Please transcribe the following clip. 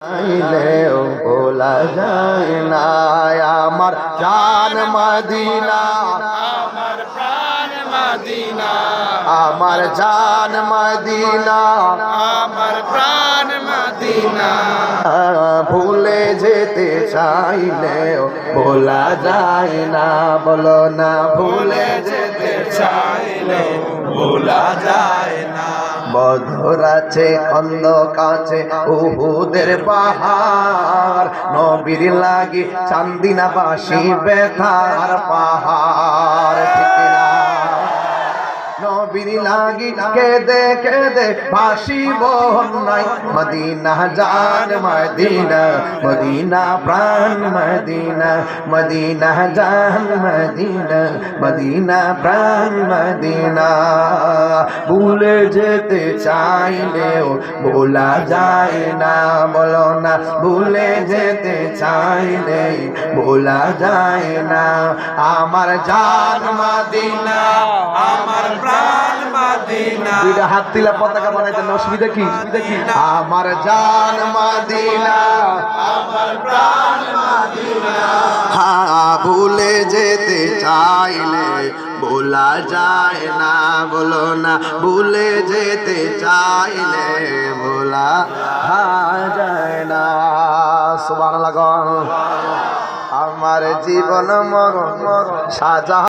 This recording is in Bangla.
চাইলেও ভোলা যায় না আমার জান মদিনা, আমার প্রাণ মদিনা, আমার জান মদিনা, আমার প্রাণ মদিনা। ভুলে যেতে চাইলেও ভোলা যায় না, বলো না ভুলে যেতে চাইলে ভোলা যায় না। বধুর আছে খন্দক আছে উহুদের পাহাড়, নবীর লাগি চান্দিনাবাসী ব্যথার পাহাড়, ঠিক না? নবীর লাগি কেঁদে কেঁদে ভাসিব নাই, মদিনা জান মদিনা, মদিনা প্রাণ মদিনা, মদিনা জান মদিনা, মদিনা প্রাণ মদিনা। ভুলে যেতে চাইলেও ভোলা যায় না, বলো না ভুলে যেতে চাইলে ভোলা যায় না আমার জান মদিনা, আমার প্রাণ মদিনা। দুইটা হাত দিলা পতাকা বানাইতেন, অসুবিধা কি? আমার জান মদিনা, আমার প্রাণ মদিনা। হ্যাঁ ভুলে যেতে চাইলে ভোলা যায় না, বলো না ভুলে যেতে চাইলে ভোলা যায় না। সুবহানাল্লাহ। আমার জীবন মরণ সাজা